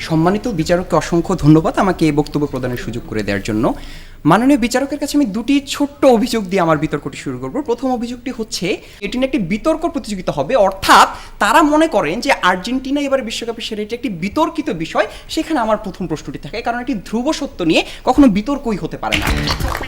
সম্মানিত বিচারককে অসংখ্য ধন্যবাদ আমাকে এই বক্তব্য প্রদানের সুযোগ করে দেওয়ার জন্য। মাননীয় বিচারকের কাছে আমি দুটি ছোট্ট অভিযোগ দিয়ে আমার বিতর্কটি শুরু করব। প্রথম অভিযোগটি হচ্ছে এটি নিয়ে একটি বিতর্ক প্রতিযোগিতা হবে, অর্থাৎ তারা মনে করেন যে আর্জেন্টিনা এবার বিশ্বকাপে সেরা এটি একটি বিতর্কিত বিষয়। সেখানে আমার প্রথম প্রশ্নটি থাকে, কারণ এটি ধ্রুব সত্য নিয়ে কখনো বিতর্কই হতে পারে না।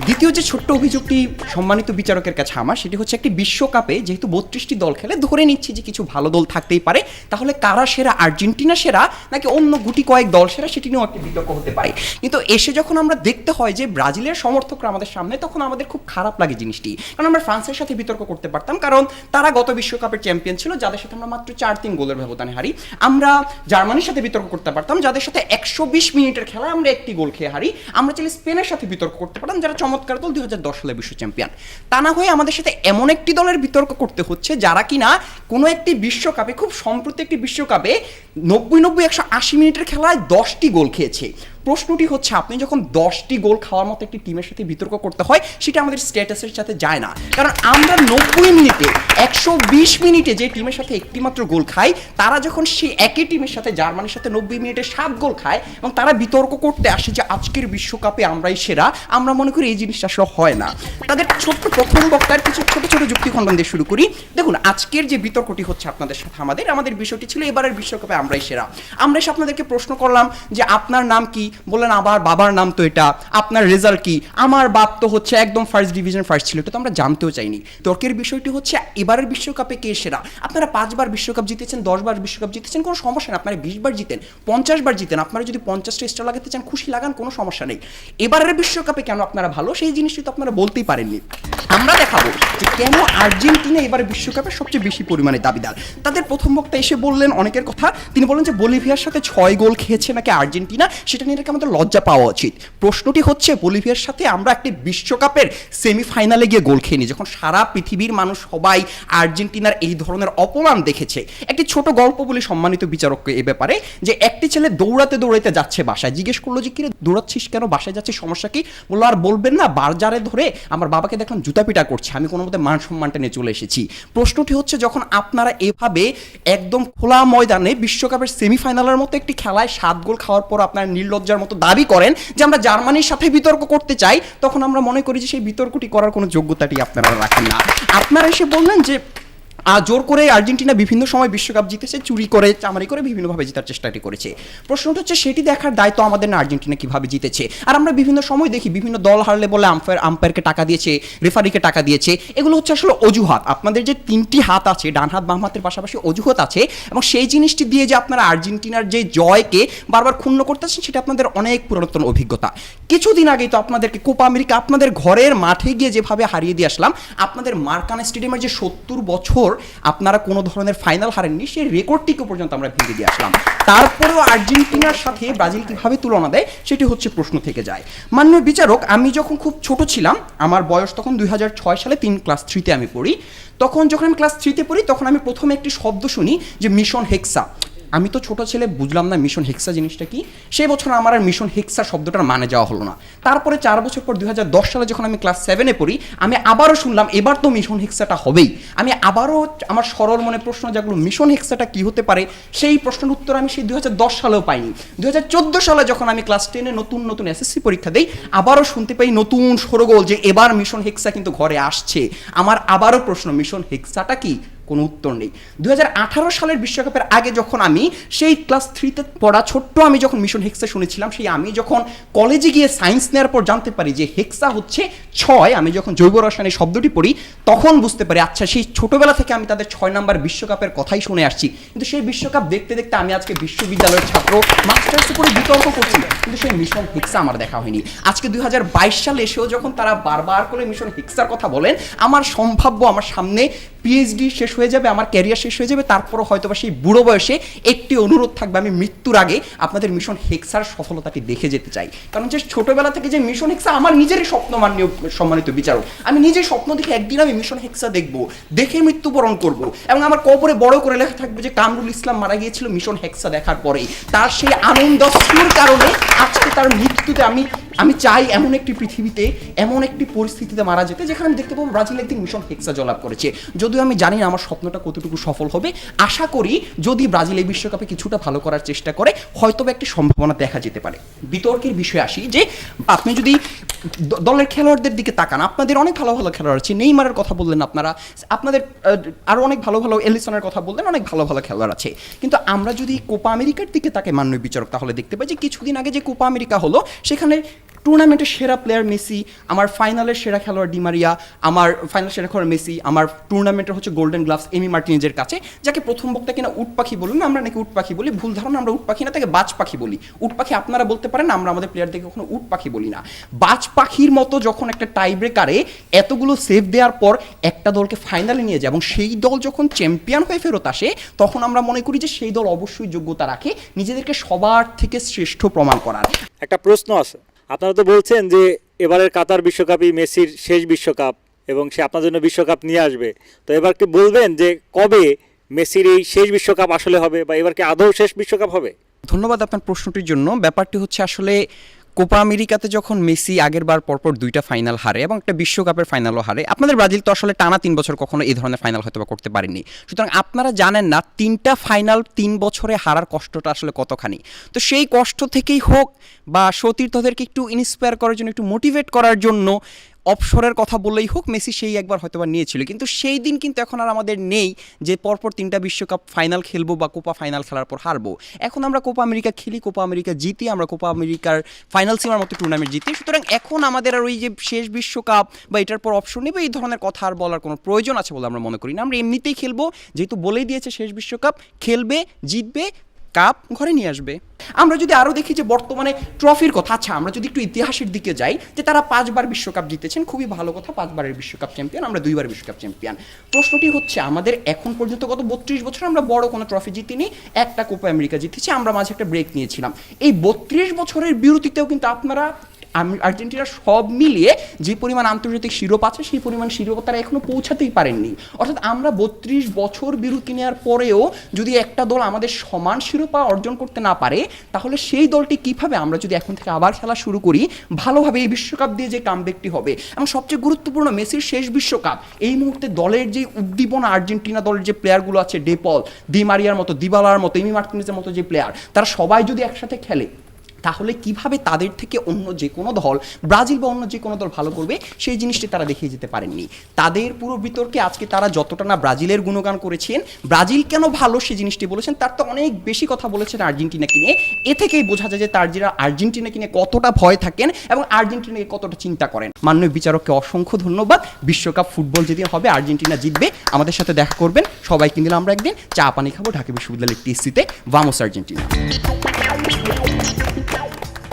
দ্বিতীয় যে ছোট্ট অভিযোগটি সম্মানিত বিচারকের কাছে আমার, সেটি হচ্ছে একটি বিশ্বকাপে যেহেতু 32টি দল খেলে, ধরে নিচ্ছি যে কিছু ভালো দল থাকতেই পারে, তাহলে কারা সেরা, আর্জেন্টিনা সেরা নাকি অন্য গুটি কয়েক দল সেরা, সেটি নিয়েও একটি বিতর্ক হতে পারে। কিন্তু এসে যখন আমরা দেখতে হয় যে ব্রাজিলের সমর্থকরা আমাদের সামনে, তখন আমাদের খুব খারাপ লাগে জিনিসটি। কারণ আমরা ফ্রান্সের সাথে বিতর্ক করতে পারতাম, কারণ তারা গত বিশ্বকাপের চ্যাম্পিয়ন ছিল, যাদের সাথে আমরা মাত্র 4-3 গোলের ব্যবধানে হারি। আমরা জার্মানির সাথে বিতর্ক করতে পারতাম, যাদের সাথে 120 মিনিটের খেলায় আমরা একটি গোল খেয়ে হারি। আমরা চাইলে স্পেনের সাথে বিতর্ক করতে পারতাম, যারা চমৎকার দল, 2010 সালে বিশ্ব চ্যাম্পিয়ন। তা না হয়ে আমাদের সাথে এমন একটি দলের বিতর্ক করতে হচ্ছে যারা কিনা কোনো একটি বিশ্বকাপে, খুব সম্প্রতি একটি বিশ্বকাপে 90-180 মিনিটের খেলায় 10টি গোল খেয়েছে। প্রশ্নটি হচ্ছে, আপনি যখন 10টি গোল খাওয়ার মতো একটি টিমের সাথে বিতর্ক করতে হয়, সেটা আমাদের স্ট্যাটাসের সাথে যায় না। কারণ আমরা 90 মিনিটে, 120 মিনিটে যে টিমের সাথে একটি মাত্র গোল খাই, তারা যখন সেই একই টিমের সাথে, জার্মানির সাথে 90 মিনিটে 7 গোল খায় এবং তারা বিতর্ক করতে আসে যে আজকের বিশ্বকাপে আমরাই সেরা, আমরা মনে করি এই জিনিসটা আসলে হয় না। তাদের ছোট্ট প্রথম বক্তার কিছু ছোট ছোট যুক্তি খণ্ডন দিয়ে শুরু করি। দেখুন, আজকের যে বিতর্কটি হচ্ছে আপনাদের সাথে আমাদের বিষয়টি ছিল এবারের বিশ্বকাপে আমরাই সেরা। আমরা এসে আপনাদেরকে প্রশ্ন করলাম যে আপনার নাম কি, বললেন আমার বাবার নাম তো এটা, আপনার রেজাল্ট কি, আমার বাপ তো হচ্ছে একদম ফার্স্ট ডিভিশন ফার্স্ট ছিল, এটা তো আমরা জানতেও চাইনি। তর্কের বিষয়টি হচ্ছে এবারের বিশ্বকাপে কে সেরা। আপনারা 5 বার বিশ্বকাপ জিতেছেন, 10 বার বিশ্বকাপ জিতেছেন, কোনো সমস্যা নেই। আপনারা 20 বার জিতেন, 50 বার জিতেন, আপনারা যদি 50টা স্টার লাগাতে চান খুশি লাগান, কোনো সমস্যা নেই। এবারের বিশ্বকাপে কেন আপনারা ভালো, সেই জিনিসটি তো আপনারা বলতেই পারেননি। আমরা দেখাবো যে কেন আর্জেন্টিনা এবারে বিশ্বকাপে সবচেয়ে বেশি পরিমাণে দাবিদার। তাদের প্রথম বক্তা এসে বললেন অনেকের কথা, তিনি বলেন যে বলিভিয়ার সাথে 6 গোল খেয়েছে নাকি আর্জেন্টিনা, সেটা নিয়ে নাকি আমাদের লজ্জা পাওয়া উচিত। প্রশ্নটি হচ্ছে, বলিভিয়ার সাথে আমরা একটি বিশ্বকাপের সেমিফাইনালে গিয়ে গোল খেয়ে নিই, যখন সারা পৃথিবীর মানুষ সবাই আর্জেন্টিনার এই ধরনের অপমান দেখেছে। একটি ছোট গল্প বলি সম্মানিত বিচারককে এ ব্যাপারে, যে একটি ছেলে দৌড়াতে দৌড়াতে যাচ্ছে বাসায়, জিজ্ঞেস করলো যে কিরে দৌড়াচ্ছিস কেন, বাসায় যাচ্ছিস, সমস্যা কি? বললো আর বলবেন না, বাজারে ধরে আমার বাবাকে দেখলাম জুতা পিটা করছে, আমি কোনো মতে মান সম্মানটা নিয়ে চলে এসেছি। প্রশ্নটি হচ্ছে, যখন আপনারা এভাবে একদম খোলা ময়দানে বিশ্বকাপের সেমিফাইনালের মতো একটি খেলায় 7 গোল খাওয়ার পর আপনারা নির্লজ্জার মতো দাবি করেন যে আমরা জার্মানির সাথে বিতর্ক করতে চাই, তখন আমরা মনে করি যে সেই বিতর্কটি করার কোনো যোগ্যতাটি আপনারা রাখেন না। আপনারা এসে বললেন যে জোর করে আর্জেন্টিনা বিভিন্ন সময় বিশ্বকাপ জিতেছে, চুরি করে চামারি করে বিভিন্নভাবে জেতার চেষ্টাটি করেছে। প্রশ্নটা হচ্ছে, সেটি দেখার দায়িত্ব আমাদের না, আর্জেন্টিনা কিভাবে জিতেছে। আর আমরা বিভিন্ন সময় দেখি বিভিন্ন দল হারলে বলে আম্পায়ারকে টাকা দিয়েছে, রেফারিকে টাকা দিয়েছে, এগুলো হচ্ছে আসলে অজুহাত। আপনাদের যে 3টি হাত আছে, ডান হাত বাম হাতের পাশাপাশি অজুহাত আছে, এবং সেই জিনিসটি দিয়ে যে আপনারা আর্জেন্টিনার যে জয়কে বারবার ক্ষুণ্ণ করতেছেন, সেটা আপনাদের অনেক পুরাতন অভিজ্ঞতা। কিছুদিন আগেই তো আপনাদেরকে কোপা আমেরিকা আপনাদের ঘরের মাঠে গিয়ে যেভাবে হারিয়ে দিয়ে আসলাম, আপনাদের মার্কানা স্টেডিয়ামের যে 70 বছর আপনারা কোনো ধরনের ফাইনাল হারেননি, সেই রেকর্ডটিকে পর্যন্ত আমরা ভেঙে দিয়ে আসলাম। তারপরেও আর্জেন্টিনার সাথে ব্রাজিল কিভাবে তুলনা দেয়, সেটি হচ্ছে প্রশ্ন থেকে যায়। মাননীয় বিচারক, আমি যখন খুব ছোট ছিলাম, আমার বয়স তখন 2006 সালে, ক্লাস 3-তে আমি পড়ি। তখন যখন আমি ক্লাস 3-তে পড়ি, তখন আমি প্রথমে একটি শব্দ শুনি যে মিশন হেক্সা। আমি তো ছোট ছেলে, বুঝলাম না মিশন হেক্সা জিনিসটা কি। সেই বছর আমার আর মিশন হেক্সা শব্দটার মানে যাওয়া হলো না। তারপরে 4 বছর পর 2010 সালে যখন আমি ক্লাস 7-এ পড়ি, আমি আবারও শুনলাম এবার তো মিশন হেক্সাটা হবেই। আমি আবারও আমার সরল মনে প্রশ্ন জাগলো, মিশন হেক্সাটা কি হতে পারে। সেই প্রশ্নের উত্তর আমি সেই 2010 সালেও পাইনি। 2014 সালে যখন আমি ক্লাস 10-এ নতুন এসএসসি পরীক্ষা দিই, আবারও শুনতে পাই নতুন শোরগোল যে এবার মিশন হেক্সা কিন্তু ঘরে আসছে। আমার আবারও প্রশ্ন, মিশন হেক্সাটা কি? কোনো উত্তর নেই। 2018 সালের বিশ্বকাপের আগে যখন আমি সেই ক্লাস 3-তে পড়া ছোট্ট আমি যখন মিশন হেক্সা শুনেছিলাম, সেই আমি যখন কলেজে গিয়ে সায়েন্স নেওয়ার পর জানতে পারি যে হেক্সা হচ্ছে 6, আমি যখন জৈব রসায়নের শব্দটি পড়ি, তখন বুঝতে পারি আচ্ছা, সেই ছোটবেলা থেকে আমি তাদের 6 নাম্বার বিশ্বকাপের কথাই শুনে আসছি। কিন্তু সেই বিশ্বকাপ দেখতে দেখতে আমি আজকে বিশ্ববিদ্যালয়ের ছাত্র, মাস্টার্সে করে বিতর্ক করছি, কিন্তু সেই মিশন হেক্সা আমার দেখা হয়নি। আজকে 2022 সালে এসেও যখন তারা বারবার করে মিশন হেক্সার কথা বলেন, আমার সম্ভাব্য, আমার সামনে পিএইচডি শেষ হয়ে যাবে, আমার ক্যারিয়ার শেষ হয়ে যাবে, তারপরও হয়তো বা সেই বুড়ো বয়সে একটি অনুরোধ থাকবে, আমি মৃত্যুর আগে আপনাদের মিশন হেক্সার সফলতাটি দেখে যেতে চাই। কারণ যে ছোটবেলা থেকে যে মিশন হেক্সা আমার নিজেরই স্বপ্ন, মাননীয় সম্মানিত বিচারক, আমি নিজেই স্বপ্ন দেখে একদিন আমি মিশন হেক্সা দেখবো, দেখে মৃত্যুবরণ করব, এবং আমার কবরে বড় করে লেখা থাকবে যে কামরুল ইসলাম মারা গিয়েছিল মিশন হেক্সা দেখার পরেই। তার সেই আনন্দস্যুর কারণে আজকে তার মৃত্যুতে আমি আমি চাই এমন একটি পৃথিবীতে এমন একটি পরিস্থিতিতে মারা যেতে যেখানে আমি দেখতে পাবো ব্রাজিল একদিন মিশন হেক্সা জয়লাভ করেছে। যদিও আমি জানি না আমার স্বপ্নটা কতটুকু সফল হবে, আশা করি যদি ব্রাজিল এই বিশ্বকাপে কিছুটা ভালো করার চেষ্টা করে হয়তো একটি সম্ভাবনা দেখা যেতে পারে। বিতর্কের বিষয়ে আসি যে আপনি যদি দলের খেলোয়াড়দের দিকে তাকান, আপনাদের অনেক ভালো ভালো খেলোয়াড় আছে, নেইমারের কথা বললেন আপনারা, আপনাদের আরও অনেক ভালো ভালো এলিসনের কথা বললেন, অনেক ভালো ভালো খেলোয়াড় আছে। কিন্তু আমরা যদি কোপা আমেরিকার দিকে তাকে মাননীয় বিচারক তাহলে দেখতে পাই যে কিছুদিন আগে যে কোপা আমেরিকা হলো সেখানে টুর্নামেন্টের সেরা প্লেয়ার মেসি, আমার ফাইনালের সেরা খেলোয়াড় ডিমারিয়া, আমার ফাইনাল সেরা খেলোয়াড় মেসি, আমার টুর্নামেন্টের হচ্ছে গোল্ডেন গ্লাভস এমি মার্টিনেজের কাছে, যাকে প্রথম বক্তা কিনা উট পাখি বলুন, আমরা নাকি উট পাখি বলি, ভুল ধারণা, আমরা উট পাখি না তাকে বাজ পাখি বলি। উট পাখি আপনারা বলতে পারেন, আমরা আমাদের প্লেয়ারদেরকে কখনো উট পাখি বলি না। বাজ পাখির মতো যখন একটা টাই ব্রেকারে এতগুলো সেভ দেওয়ার পর একটা দলকে ফাইনালে নিয়ে যায় এবং সেই দল যখন চ্যাম্পিয়ন হয়ে ফেরত আসে তখন আমরা মনে করি যে সেই দল অবশ্যই যোগ্যতা রাখে নিজেদেরকে সবার থেকে শ্রেষ্ঠ প্রমাণ করার। একটা প্রশ্ন আছে, আপনারা তো বলছেন যে এবারের কাতার বিশ্বকাপই মেসির শেষ বিশ্বকাপ এবং সে আপনার জন্য বিশ্বকাপ নিয়ে আসবে, তো এবার কি বলবেন যে কবে মেসির এই শেষ বিশ্বকাপ আসলে হবে বা এবার কি আদৌ শেষ বিশ্বকাপ হবে? ধন্যবাদ আপনার প্রশ্নটির জন্য। ব্যাপারটি হচ্ছে আসলে কোপা আমেরিকাতে যখন মেসি আগের বার পরপর 2টা ফাইনাল হারে এবং একটা বিশ্বকাপের ফাইনালও হারে, আপনাদের ব্রাজিল তো আসলে টানা 3 বছর কখনো এই ধরনের ফাইনাল হয়তো বা করতে পারেনি। সুতরাং আপনারা জানেন না 3টা ফাইনাল 3 বছরে হারার কষ্টটা আসলে কতখানি। তো সেই কষ্ট থেকেই হোক বা সতীর্থদেরকে একটু ইন্সপায়ার করার জন্য, একটু মোটিভেট করার জন্য অবসরের কথা বললেই হোক, মেসি সেই একবার হয়তো বা নিয়েছিল, কিন্তু সেই দিন কিন্তু এখন আর আমাদের নেই যে পরপর 3টা বিশ্বকাপ ফাইনাল খেলবো বা কোপা ফাইনাল খেলার পর হারবো। এখন আমরা কোপা আমেরিকা খেলি, কোপা আমেরিকা জিতি, আমরা কোপা আমেরিকার ফাইনাল সিমার মতো টুর্নামেন্ট জিতি। সুতরাং এখন আমাদের আর ওই যে শেষ বিশ্বকাপ বা এটার পর অপশন নেই বা এই ধরনের কথা আর বলার কোনো প্রয়োজন আছে বলে আমরা মনে করি না। আমরা এমনিতেই খেলবো, যেহেতু বলেই দিয়েছে শেষ বিশ্বকাপ, খেলবে, জিতবে, কাপ ঘরে নিয়ে আসবে। আমরা যদি আরও দেখি যে বর্তমানে ট্রফির কথা, আচ্ছা আমরা যদি একটু ইতিহাসের দিকে যাই যে তারা 5বার বিশ্বকাপ জিতেছেন, খুবই ভালো কথা, 5বারের বিশ্বকাপ চ্যাম্পিয়ন, আমরা 2বার বিশ্বকাপ চ্যাম্পিয়ন। প্রশ্নটি হচ্ছে আমাদের এখন পর্যন্ত গত 32 বছর আমরা বড় কোনো ট্রফি জিতিনি, একটা কোপা আমেরিকা জিতেছি, আমরা মাঝে একটা ব্রেক নিয়েছিলাম। এই 32 বছরের বিরতিতেও কিন্তু আপনারা আর্জেন্টিনা সব মিলিয়ে যে পরিমাণ আন্তর্জাতিক শিরোপা আছে সেই পরিমাণ শিরোপা তারা এখনো পৌঁছাতেই পারেননি। অর্থাৎ আমরা 32 বছর বিরতি নেওয়ার পরেও যদি একটা দল আমাদের সমান শিরোপা অর্জন করতে না পারে তাহলে সেই দলটি কিভাবে, আমরা যদি এখন থেকে আবার খেলা শুরু করি ভালোভাবে, এই বিশ্বকাপ দিয়ে যে কামব্যাকটি হবে। এবং সবচেয়ে গুরুত্বপূর্ণ মেসির শেষ বিশ্বকাপ, এই মুহূর্তে দলের যে উদ্দীপনা, আর্জেন্টিনা দলের যে প্লেয়ারগুলো আছে, ডেপল, ডি মারিয়ার মতো, দিবালার মতো, এমি মার্টিনেজের মতো যে প্লেয়ার, তারা সবাই যদি একসাথে খেলে তাহলে কিভাবে তাদের থেকে অন্য যে কোনো দল, ব্রাজিল বা অন্য যে কোনো দল ভালো করবে সেই জিনিসটি তারা দেখিয়ে যেতে পারেননি। তাদের পুরো বিতর্কে আজকে তারা যতটা না ব্রাজিলের গুণগান করেছেন, ব্রাজিল কেন ভালো সেই জিনিসটি বলেছেন, তার তো অনেক বেশি কথা বলেছেন আর্জেন্টিনাকে নিয়ে। এ থেকেই বোঝা যায় যে তার যারা আর্জেন্টিনাকে নিয়ে কতটা ভয় থাকেন এবং আর্জেন্টিনাকে কতটা চিন্তা করেন। মাননীয় বিচারককে অসংখ্য ধন্যবাদ। বিশ্বকাপ ফুটবল যেদিন হবে আর্জেন্টিনা জিতবে, আমাদের সাথে দেখা করবেন, সবাইকে নিলে আমরা একদিন চা পানি খাবো ঢাকা বিশ্ববিদ্যালয়ের টিসিতে। Vamos Argentina.